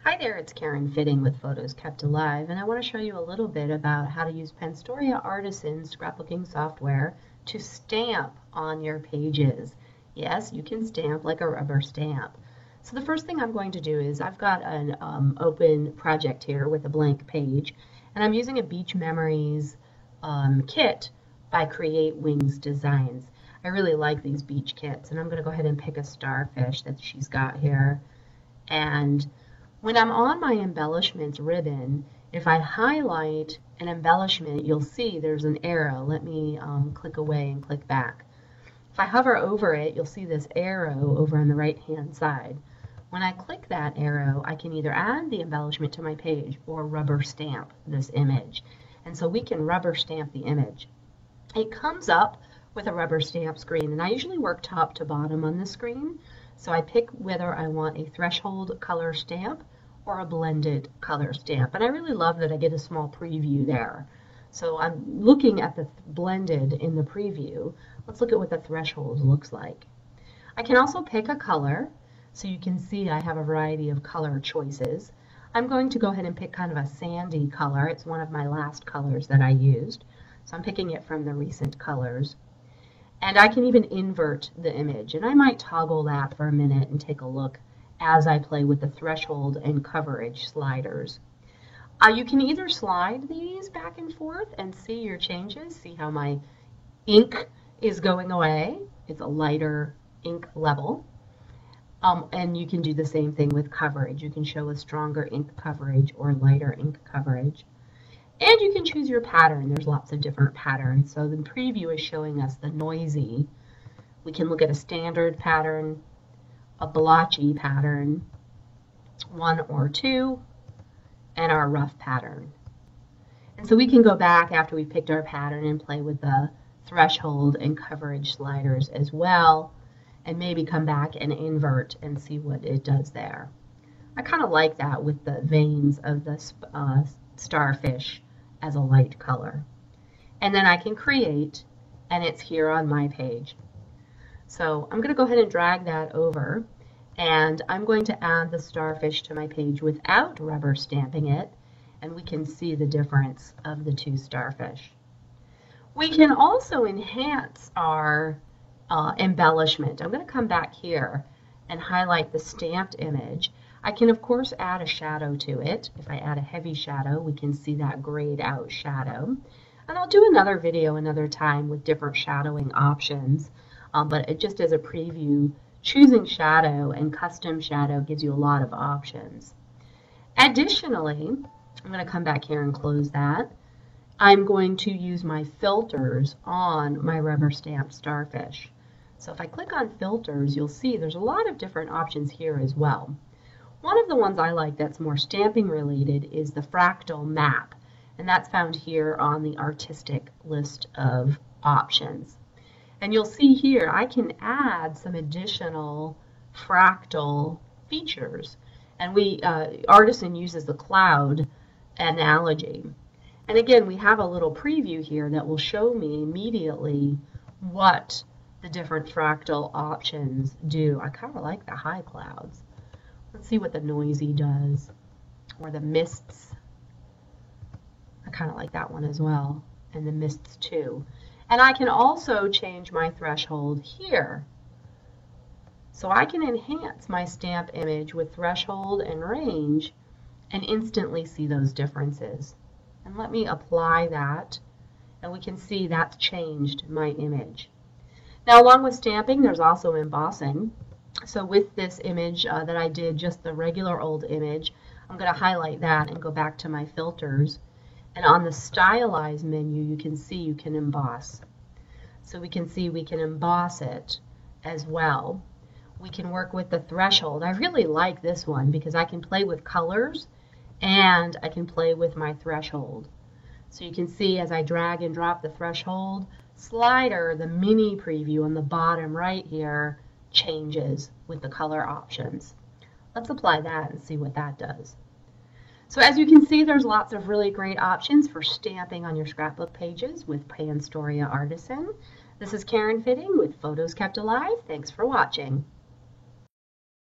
Hi there, it's Karen Fitting with Photos Kept Alive, and I want to show you a little bit about how to use Penstoria Artisan scrapbooking software to stamp on your pages. Yes, you can stamp like a rubber stamp. So the first thing I'm going to do is I've got an open project here with a blank page, and I'm using a Beach Memories kit by Create Wings Designs. I really like these beach kits, and I'm going to go ahead and pick a starfish that she's got here. And when I'm on my embellishments ribbon, if I highlight an embellishment, you'll see there's an arrow. Let me click away and click back. If I hover over it, you'll see this arrow over on the right-hand side. When I click that arrow, I can either add the embellishment to my page or rubber stamp this image. And so we can rubber stamp the image. It comes up with a rubber stamp screen, and I usually work top to bottom on the screen. So I pick whether I want a threshold color stamp or a blended color stamp. And I really love that I get a small preview there. So I'm looking at the blended in the preview. Let's look at what the threshold looks like. I can also pick a color, so you can see I have a variety of color choices. I'm going to go ahead and pick kind of a sandy color. It's one of my last colors that I used. So I'm picking it from the recent colors. And I can even invert the image, and I might toggle that for a minute and take a look as I play with the threshold and coverage sliders. You can either slide these back and forth and see your changes, see how my ink is going away. It's a lighter ink level. And you can do the same thing with coverage. You can show a stronger ink coverage or lighter ink coverage. And you can choose your pattern. There's lots of different patterns. So the preview is showing us the noisy. We can look at a standard pattern, a blotchy pattern, 1 or 2, and our rough pattern. And so we can go back after we've picked our pattern and play with the threshold and coverage sliders as well, and maybe come back and invert and see what it does there. I kind of like that with the veins of the starfish as a light color. And then I can create, and it's here on my page. So I'm going to go ahead and drag that over, and I'm going to add the starfish to my page without rubber stamping it, and we can see the difference of the two starfish. We can also enhance our embellishment. I'm going to come back here and highlight the stamped image. I can, of course, add a shadow to it. If I add a heavy shadow, we can see that grayed out shadow. And I'll do another video another time with different shadowing options. But just as a preview, choosing shadow and custom shadow gives you a lot of options. Additionally, I'm going to come back here and close that. I'm going to use my filters on my rubber stamped starfish. So if I click on filters, you'll see there's a lot of different options here as well. One of the ones I like that's more stamping related is the fractal map, and that's found here on the artistic list of options. And you'll see here I can add some additional fractal features, and Artisan uses the cloud analogy. And again, we have a little preview here that will show me immediately what the different fractal options do. I kind of like the high clouds. Let's see what the noisy does, or the mists. I kind of like that one as well, and the mists too. And I can also change my threshold here. So I can enhance my stamp image with threshold and range and instantly see those differences. And let me apply that, and we can see that's changed my image. Now, along with stamping, there's also embossing. So with this image that I did, just the regular old image, I'm going to highlight that and go back to my filters. And on the Stylize menu, you can see you can emboss. So we can see we can emboss it as well. We can work with the threshold. I really like this one because I can play with colors and I can play with my threshold. So you can see as I drag and drop the threshold slider, the mini preview on the bottom right here changes with the color options. Let's apply that and see what that does. So as you can see, there's lots of really great options for stamping on your scrapbook pages with Penstoria Artisan. This is Karen Fitting with Photos Kept Alive. Thanks for watching.